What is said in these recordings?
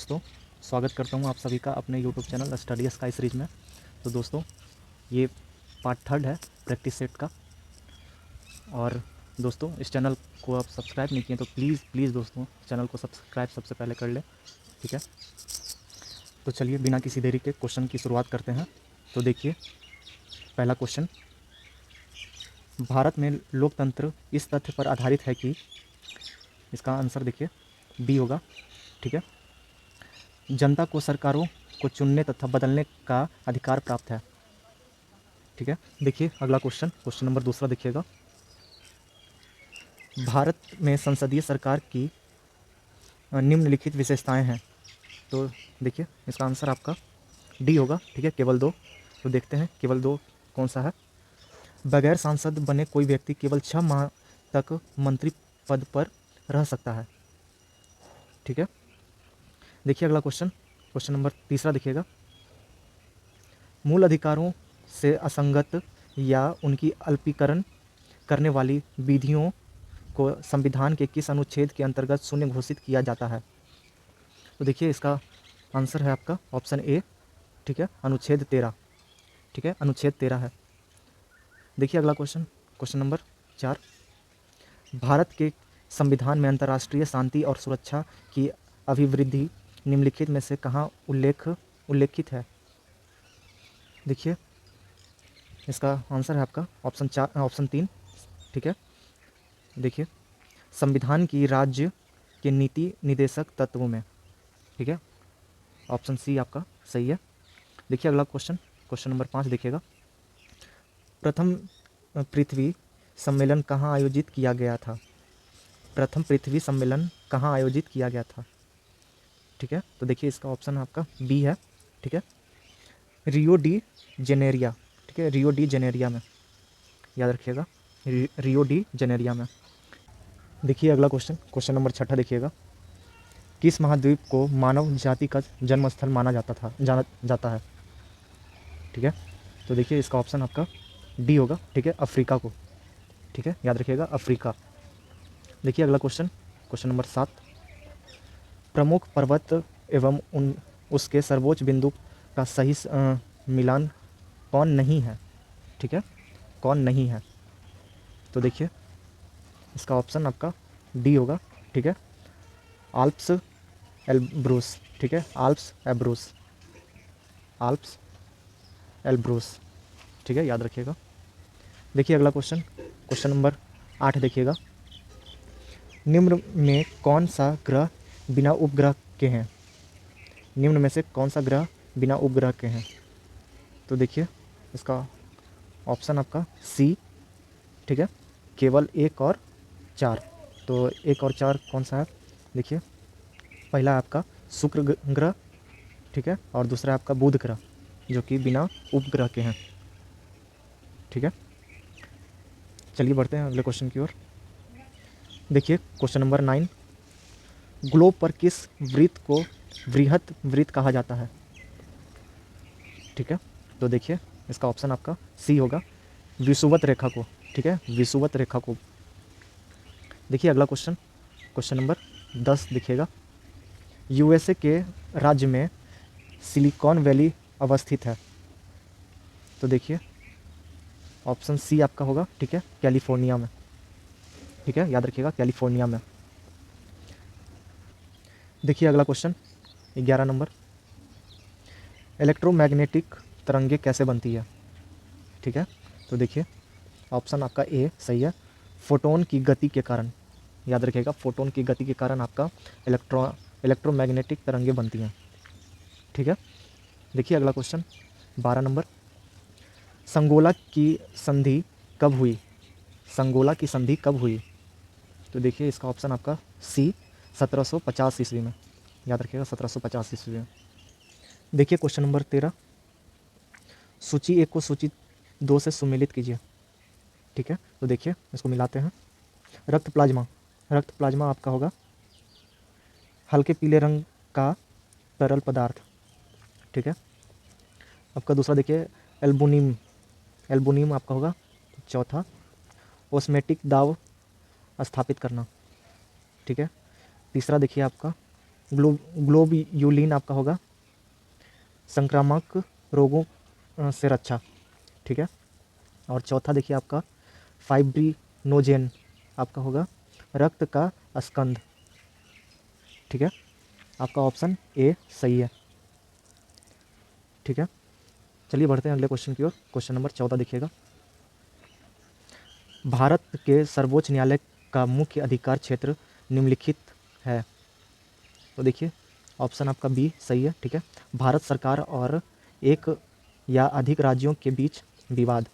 दोस्तों, स्वागत करता हूं आप सभी का अपने YouTube channel study sky series में। तो दोस्तों, ये पार्ट थर्ड है प्रैक्टिस सेट का। और दोस्तों, इस चैनल को आप सब्सक्राइब नहीं किए तो प्लीज़ प्लीज़ दोस्तों चैनल को सब्सक्राइब सबसे पहले कर लें, ठीक है। तो चलिए बिना किसी देरी के क्वेश्चन की शुरुआत करते हैं। तो देखिए, पहला क्वेश्चन, भारत में लोकतंत्र इस तथ्य पर आधारित है कि, इसका आंसर देखिए बी होगा, ठीक है। जनता को सरकारों को चुनने तथा बदलने का अधिकार प्राप्त है, ठीक है। देखिए अगला क्वेश्चन नंबर दूसरा देखिएगा। भारत में संसदीय सरकार की निम्नलिखित विशेषताएं हैं। तो देखिए इसका आंसर आपका डी होगा, ठीक है, केवल दो। तो देखते हैं केवल दो कौन सा है। बगैर सांसद बने कोई व्यक्ति केवल 6 माह तक मंत्री पद पर रह सकता है, ठीक है। देखिए अगला क्वेश्चन नंबर तीसरा देखिएगा। मूल अधिकारों से असंगत या उनकी अल्पीकरण करने वाली विधियों को संविधान के किस अनुच्छेद के अंतर्गत शून्य घोषित किया जाता है। तो देखिए इसका आंसर है आपका ऑप्शन ए, ठीक है, अनुच्छेद 13, ठीक है, अनुच्छेद 13 है। देखिए अगला क्वेश्चन नंबर 4, भारत के संविधान में अंतर्राष्ट्रीय शांति और सुरक्षा की अभिवृद्धि निम्नलिखित में से कहाँ उल्लेखित है। देखिए इसका आंसर है आपका ऑप्शन 3, ठीक है। देखिए संविधान की राज्य के नीति निर्देशक तत्वों में, ठीक है, ऑप्शन सी आपका सही है। देखिए अगला क्वेश्चन नंबर 5 देखिएगा। प्रथम पृथ्वी सम्मेलन कहाँ आयोजित किया गया था। प्रथम पृथ्वी सम्मेलन कहाँ आयोजित किया गया था, ठीक है। तो देखिए इसका ऑप्शन आपका बी है, ठीक है, रियो डी जेनेरिया, ठीक है, रियो डी जेनेरिया में, याद रखिएगा, रियो डी जेनेरिया में। देखिए अगला क्वेश्चन नंबर 6 देखिएगा। किस महाद्वीप को मानव जाति का जन्मस्थल माना जाता है, ठीक है। तो देखिए इसका ऑप्शन आपका डी होगा, ठीक है, अफ्रीका को, ठीक है, याद रखिएगा अफ्रीका। देखिए अगला क्वेश्चन नंबर 7, प्रमुख पर्वत एवं उसके सर्वोच्च बिंदु का सही मिलान कौन नहीं है, ठीक है, कौन नहीं है। तो देखिए इसका ऑप्शन आपका डी होगा, ठीक है, आल्प्स एल्ब्रूस, ठीक है, आल्प्स एल्ब्रूस, ठीक है, याद रखिएगा। देखिए अगला क्वेश्चन नंबर 8 देखिएगा। निम्न में कौन सा ग्रह बिना उपग्रह के हैं। निम्न में से कौन सा ग्रह बिना उपग्रह के हैं। तो देखिए इसका ऑप्शन आपका सी, ठीक है, केवल 1 और 4। तो 1 और 4 कौन सा है। देखिए पहला आपका शुक्र ग्रह, ठीक है, और दूसरा आपका बुध ग्रह जो कि बिना उपग्रह के हैं, ठीक है। चलिए बढ़ते हैं अगले क्वेश्चन की ओर। देखिए क्वेश्चन नंबर 9, ग्लोब पर किस वृत्त को वृहत वृत्त कहा जाता है, ठीक है। तो देखिए इसका ऑप्शन आपका सी होगा, विषुवत रेखा को, ठीक है, विषुवत रेखा को। देखिए अगला क्वेश्चन नंबर 10 देखिएगा। यूएसए के राज्य में सिलिकॉन वैली अवस्थित है। तो देखिए ऑप्शन सी आपका होगा, ठीक है, कैलिफोर्निया में, ठीक है, याद रखिएगा कैलिफोर्निया में। देखिए अगला क्वेश्चन 11 नंबर, इलेक्ट्रोमैग्नेटिक तरंगे कैसे बनती है, ठीक है। तो देखिए ऑप्शन आपका ए सही है, फोटोन की गति के कारण, याद रखिएगा फोटोन की गति के कारण आपका इलेक्ट्रोमैग्नेटिक तरंगे बनती हैं, ठीक है। देखिए अगला क्वेश्चन 12 नंबर, संगोला की संधि कब हुई। संगोला की संधि कब हुई। तो देखिए इसका ऑप्शन आपका सी 1750 ईस्वी में, याद रखिएगा 1750 ईस्वी में। देखिए क्वेश्चन नंबर 13, सूची 1 को सूची 2 से सुमेलित कीजिए, ठीक है। तो देखिए इसको मिलाते हैं। रक्त प्लाज्मा आपका होगा हल्के पीले रंग का तरल पदार्थ, ठीक है। आपका दूसरा देखिए एल्बुमिन आपका होगा। चौथा ओस्मेटिक दाब स्थापित करना, ठीक है। तीसरा देखिए आपका ग्लोब्यूलिन आपका होगा संक्रामक रोगों से रक्षा, ठीक है। और चौथा देखिए आपका फाइब्रिनोजेन आपका होगा रक्त का स्कंद, ठीक है। आपका ऑप्शन ए सही है, ठीक है। चलिए बढ़ते हैं अगले क्वेश्चन की ओर। क्वेश्चन नंबर 14 देखिएगा। भारत के सर्वोच्च न्यायालय का मुख्य अधिकार क्षेत्र निम्नलिखित है। तो देखिए ऑप्शन आपका बी सही है, ठीक है। भारत सरकार और एक या अधिक राज्यों के बीच विवाद,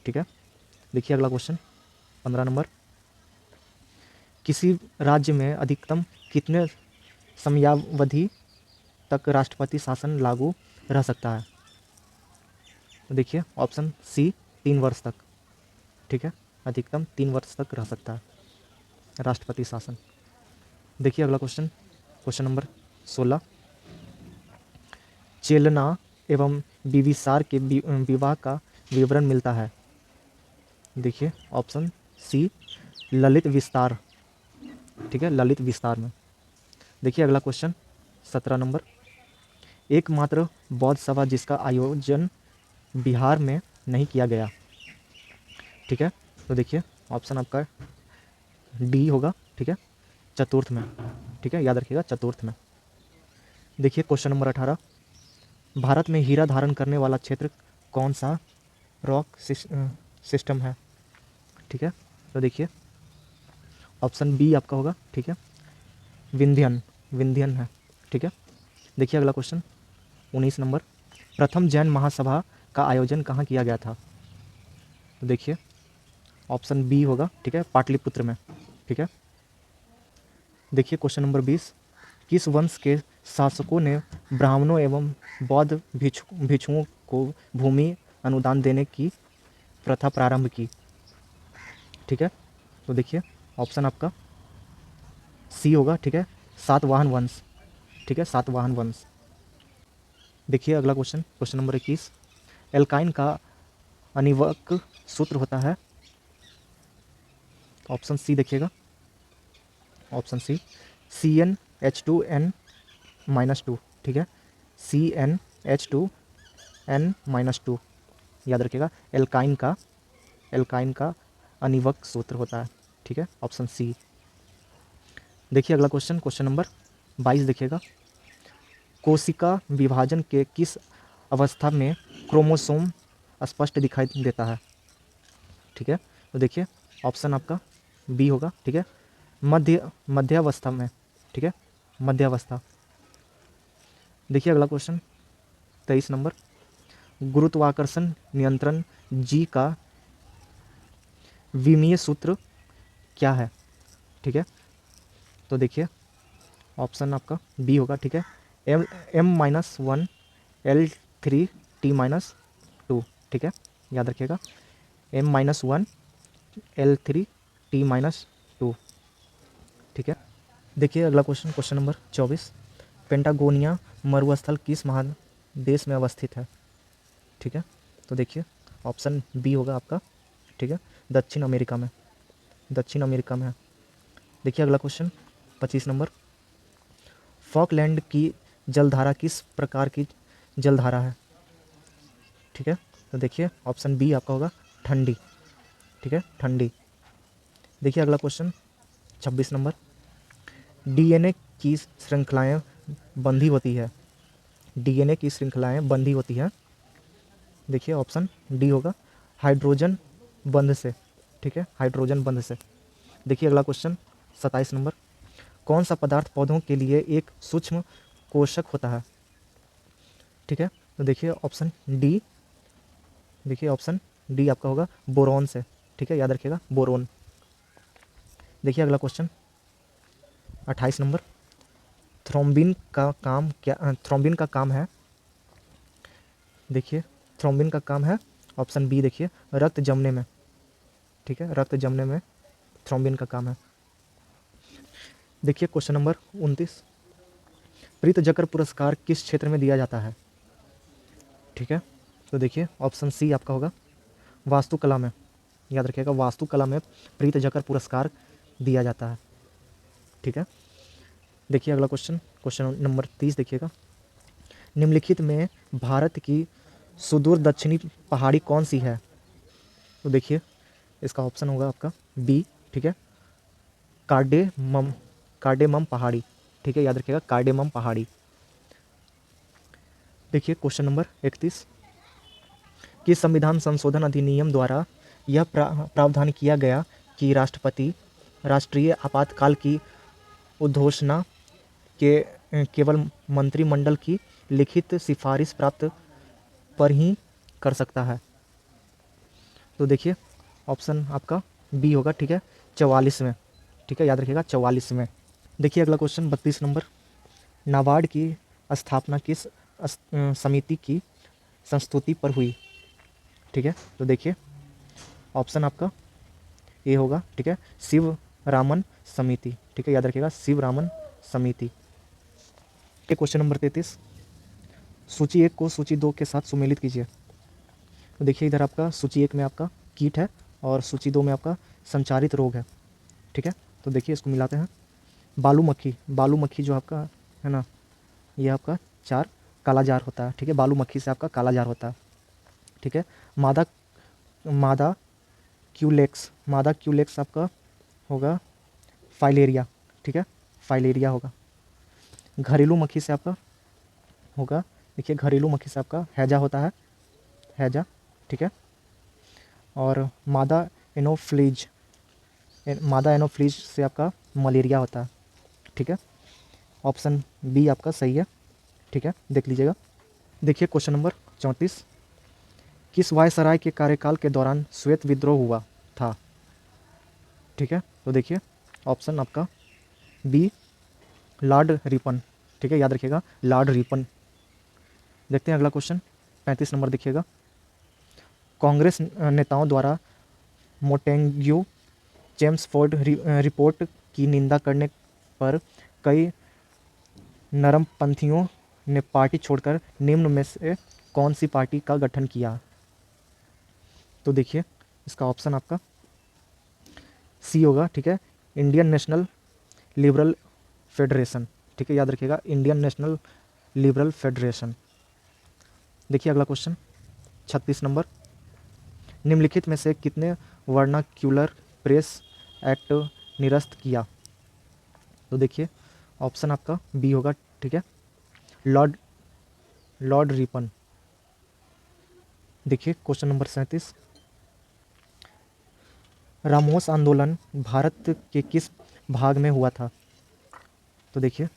ठीक है। देखिए अगला क्वेश्चन 15 नंबर। किसी राज्य में अधिकतम कितने समयावधि तक राष्ट्रपति शासन लागू रह सकता है। तो देखिए ऑप्शन सी 3 वर्ष तक, ठीक है। अधिकतम 3 वर्ष तक रह सकता है राष्ट्रपति शासन। देखिए अगला क्वेश्चन, क्वेश्चन नंबर 16। चेलना एवं बिबिसार के विवाह का विवरण मिलता है। देखिए ऑप्शन सी ललित विस्तार, ठीक है, ललित विस्तार में। देखिए अगला क्वेश्चन 17 नंबर। एकमात्र बौद्ध सभा जिसका आयोजन बिहार में नहीं किया गया, ठीक है। तो देखिए ऑप्शन आपका डी होगा, ठीक है, चतुर्थ में, ठीक है, याद रखिएगा चतुर्थ में। देखिए क्वेश्चन नंबर 18। भारत में हीरा धारण करने वाला क्षेत्र कौन सा रॉक सिस्टम है, ठीक है। तो देखिए ऑप्शन बी आपका होगा, ठीक है, विंध्यन, विंध्यन है, ठीक है। देखिए अगला क्वेश्चन 19 नंबर। प्रथम जैन महासभा का आयोजन कहाँ किया गया था। तो देखिए ऑप्शन बी होगा, ठीक है, पाटलिपुत्र में, ठीक है। देखिए क्वेश्चन नंबर 20। किस वंश के शासकों ने ब्राह्मणों एवं बौद्ध भिक्षुओं को भूमि अनुदान देने की प्रथा प्रारंभ की, ठीक है। तो देखिए ऑप्शन आपका सी होगा, ठीक है, सातवाहन वंश, ठीक है, सातवाहन वंश। देखिए अगला क्वेश्चन, क्वेश्चन नंबर 21। एल्काइन का अनिवक सूत्र होता है। ऑप्शन सी देखिएगा, ऑप्शन सी CnH2n-2, ठीक है, CnH2n-2, याद रखिएगा एल्काइन का अनिवक सूत्र होता है, ठीक है, ऑप्शन सी। देखिए अगला क्वेश्चन, क्वेश्चन नंबर 22 देखिएगा। कोशिका विभाजन के किस अवस्था में क्रोमोसोम स्पष्ट दिखाई देता है, ठीक है। तो देखिए ऑप्शन आपका बी होगा, ठीक है, मध्यावस्था में, ठीक है, मध्यावस्था। देखिए अगला क्वेश्चन 23 नंबर। गुरुत्वाकर्षण नियंत्रण जी का विमीय सूत्र क्या है, ठीक है। तो देखिए ऑप्शन आपका बी होगा, ठीक है, M-1 L3T-2, ठीक है, याद रखिएगा M-1 L3T-2, ठीक है। देखिए अगला क्वेश्चन, क्वेश्चन नंबर 24। पेंटागोनिया मरुस्थल किस महादेश में अवस्थित है, ठीक है। तो देखिए ऑप्शन बी होगा आपका, ठीक है, दक्षिण अमेरिका में, दक्षिण अमेरिका में है। देखिए अगला क्वेश्चन 25 नंबर। फॉकलैंड की जलधारा किस प्रकार की जलधारा है, ठीक है। तो देखिए ऑप्शन बी आपका होगा ठंडी, ठीक है, ठंडी। देखिए अगला क्वेश्चन 26 नंबर। डीएनए की श्रृंखलाएं बंधी होती है, डीएनए की श्रृंखलाएं बंधी होती है। देखिए ऑप्शन डी होगा हाइड्रोजन बंध से, ठीक है, हाइड्रोजन बंध से। देखिए अगला क्वेश्चन 27 नंबर। कौन सा पदार्थ पौधों के लिए एक सूक्ष्म पोषक होता है, ठीक है। तो देखिए ऑप्शन डी, देखिए ऑप्शन डी आपका होगा बोरॉन से, ठीक है, याद रखिएगा बोरोन। देखिए अगला क्वेश्चन 28 नंबर। थ्रोम्बिन का काम क्या, थ्रोम्बिन का काम है, देखिए थ्रोम्बिन का काम है ऑप्शन बी, देखिए रक्त जमने में, ठीक है, रक्त जमने में थ्रोम्बिन का काम है। देखिए क्वेश्चन नंबर 29। प्रीतजकर पुरस्कार किस क्षेत्र में दिया जाता है, ठीक है। तो देखिए ऑप्शन सी आपका होगा वास्तुकला में, याद रखिएगा वास्तुकला में प्रीतजकर पुरस्कार दिया जाता है, ठीक है। देखिए अगला क्वेश्चन, क्वेश्चन नंबर 30 देखिएगा। निम्नलिखित में भारत की सुदूर दक्षिणी पहाड़ी कौन सी है? तो देखिए इसका ऑप्शन होगा आपका बी, ठीक है, कार्डेमम, कार्डेमम पहाड़ी, ठीक है, याद रखिएगा कार्डेमम पहाड़ी। देखिए क्वेश्चन नंबर 31, कि संविधान संशोधन अधिनियम द्वारा यह प्रावधान किया गया कि राष्ट्रपति राष्ट्रीय आपातकाल की उद्घोषणा के केवल मंत्रिमंडल की लिखित सिफारिश प्राप्त पर ही कर सकता है। तो देखिए ऑप्शन आपका बी होगा, ठीक है, 44 में, ठीक है, याद रखिएगा 44 में। देखिए अगला क्वेश्चन 32 नंबर, नाबार्ड की स्थापना किस समिति की संस्तुति पर हुई? ठीक है, तो देखिए ऑप्शन आपका ए होगा, ठीक है, शिव रामन समिति, ठीक है, याद रखिएगा शिव रामन समिति। क्वेश्चन नंबर 33, सूची 1 को सूची 2 के साथ सुमेलित कीजिए। तो देखिए इधर आपका सूची 1 में आपका कीट है और सूची 2 में आपका संचारित रोग है, ठीक है। तो देखिए इसको मिलाते हैं। बालू मक्खी, बालू मक्खी जो आपका है ना, ये आपका 4 कालाजार होता है, ठीक है, बालू मक्खी से आपका कालाजार होता है, ठीक है। मादा मादा क्यूलेक्स, मादा क्यूलेक्स आपका होगा फाइलेरिया, ठीक है, फाइलेरिया होगा। घरेलू मक्खी से आपका होगा, देखिए घरेलू मक्खी से आपका हैजा होता है, हैजा, ठीक है। और मादा एनोफ्लीज, मादा एनोफ्लीज से आपका मलेरिया होता है, ठीक है। ऑप्शन बी आपका सही है, ठीक है, देख लीजिएगा। देखिए क्वेश्चन नंबर 34, किस वायसराय के कार्यकाल के दौरान श्वेत विद्रोह हुआ था? ठीक है, तो देखिए ऑप्शन आपका बी लॉर्ड रिपन, ठीक है, याद रखिएगा लॉर्ड रिपन। देखते हैं अगला क्वेश्चन 35 नंबर देखिएगा। कांग्रेस नेताओं द्वारा मोंटेग्यू चेम्सफोर्ड रिपोर्ट की निंदा करने पर कई नरमपंथियों ने पार्टी छोड़कर निम्न में से कौन सी पार्टी का गठन किया? तो देखिए इसका ऑप्शन आपका सी होगा, ठीक है, इंडियन नेशनल लिबरल फेडरेशन, ठीक है, याद रखिएगा इंडियन नेशनल लिबरल फेडरेशन। देखिए अगला क्वेश्चन 36 नंबर, निम्नलिखित में से कितने वर्नाक्यूलर प्रेस एक्ट निरस्त किया? तो देखिए ऑप्शन आपका बी होगा, ठीक है, लॉर्ड लॉर्ड रिपन। देखिए क्वेश्चन नंबर 37, रामोस आंदोलन भारत के किस भाग में हुआ था? तो देखिए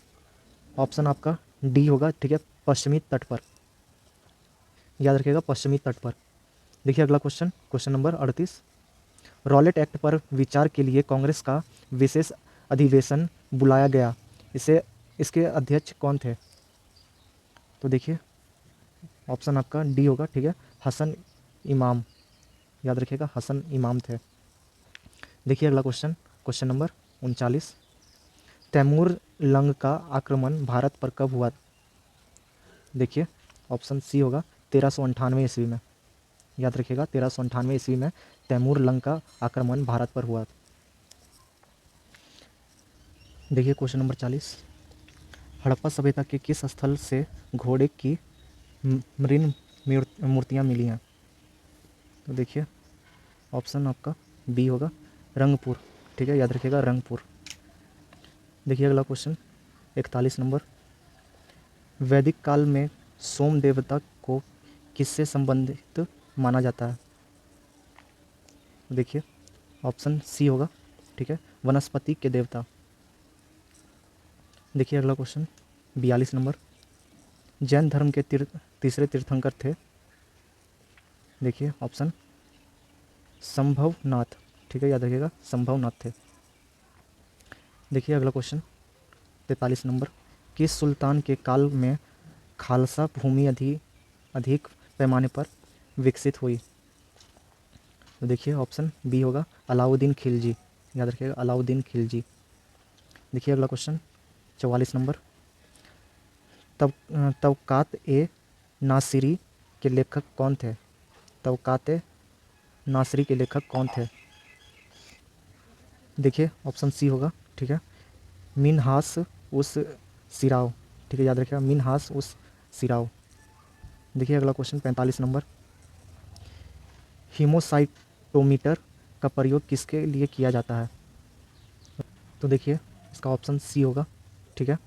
ऑप्शन आपका डी होगा, ठीक है, पश्चिमी तट पर, याद रखिएगा पश्चिमी तट पर। देखिए अगला question, question number 38, Rowlatt act पर विचार के लिए कांग्रेस का विशेष अधिवेशन बुलाया गया, इसे इसके अध्यक्ष कौन थे? तो देखिए ऑप्शन आपका डी होगा, ठीक है, हसन इमाम, याद रखिएगा हसन इमाम थे। देखिए अगला question, question number 39, Timur Lang का आक्रमण भारत पर कब हुआ? देखिए ऑप्शन सी होगा 1398 ईस्वी में, याद रखिएगा 1398 ईस्वी में तैमूर लंग का आक्रमण भारत पर हुआ। देखिए क्वेश्चन नंबर 40, हड़प्पा सभ्यता के किस स्थल से घोड़े की मृण मूर्तियाँ मिली हैं? तो देखिए ऑप्शन आपका बी होगा रंगपुर, ठीक है, याद रखिएगा रंगपुर। देखिए अगला क्वेश्चन 41 नंबर, वैदिक काल में सोम देवता को किससे संबंधित माना जाता है? देखिए ऑप्शन सी होगा, ठीक है, वनस्पति के देवता। देखिए अगला क्वेश्चन 42 नंबर, जैन धर्म के तीसरे तीर्थंकर थे? देखिए ऑप्शन संभवनाथ, ठीक है, याद रखिएगा संभवनाथ थे। देखिए अगला क्वेश्चन 43 नंबर, किस सुल्तान के काल में खालसा भूमि अधिक पैमाने पर विकसित हुई? तो देखिए ऑप्शन बी होगा अलाउद्दीन खिलजी, याद रखिएगा अलाउद्दीन खिलजी। देखिए अगला क्वेश्चन 44 नंबर, तबकात ए नासिरी के लेखक कौन थे? तबकात ए नासिरी के लेखक कौन थे? देखिए ऑप्शन सी होगा, ठीक है, मिनहास उस सिराव, ठीक है, याद रखिएगा, मिनहास उस सिराव। देखिए अगला क्वेश्चन 45 नंबर, हीमोसाइटोमीटर का प्रयोग किसके लिए किया जाता है? तो देखिए इसका ऑप्शन सी होगा, ठीक है,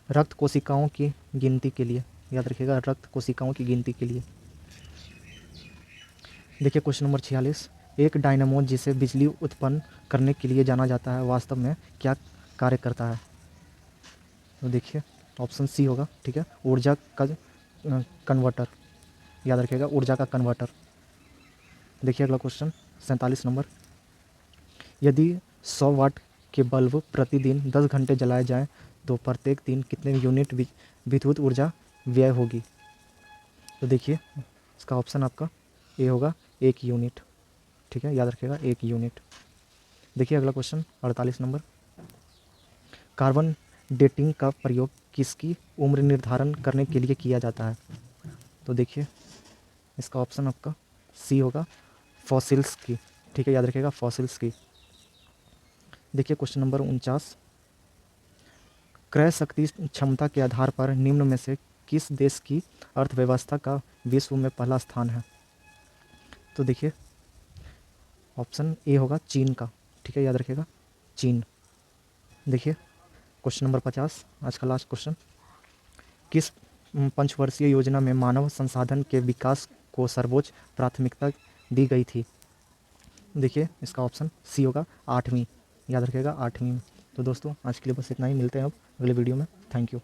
रक्त कोशिकाओं की गिनती के लिए, याद रखिएगा, रक्त कोशिकाओं की गिनती के लिए। देखिए क्वेश्चन नंबर 46, एक डायनामो जिसे बिजली उत्पन्न करने के लिए जाना जाता है वास्तव में क्या कार्य करता है? तो देखिए ऑप्शन सी होगा, ठीक है, ऊर्जा का कन्वर्टर, याद रखिएगा, ऊर्जा का कन्वर्टर। देखिए अगला क्वेश्चन 47 नंबर, यदि 100 वाट के बल्ब प्रतिदिन 10 घंटे जलाए जाएं तो प्रत्येक दिन कितने यूनिट विद्युत ऊर्जा व्यय होगी? तो देखिए इसका ऑप्शन आपका ए होगा, 1 यूनिट, ठीक है, याद रखिएगा, 1 यूनिट। देखिए अगला क्वेश्चन 48 नंबर, कार्बन डेटिंग का प्रयोग किसकी उम्र निर्धारण करने के लिए किया जाता है? तो देखिए इसका ऑप्शन आपका सी होगा, फॉसिल्स की, ठीक है, याद रखिएगा, फॉसिल्स की। देखिए क्वेश्चन नंबर 49, क्रय शक्ति क्षमता के आधार पर निम्न में से किस देश की अर्थव्यवस्था का विश्व में पहला स्थान है? तो देखिए ऑप्शन ए होगा चीन का, ठीक है, याद रखिएगा, चीन। देखिए क्वेश्चन नंबर 50, आज का लास्ट क्वेश्चन, किस पंचवर्षीय योजना में मानव संसाधन के विकास को सर्वोच्च प्राथमिकता दी गई थी? देखिए इसका ऑप्शन सी होगा, 8वीं, याद रखिएगा, 8वीं। तो दोस्तों आज के लिए बस इतना ही, मिलते हैं अब अगले वीडियो में। Thank you.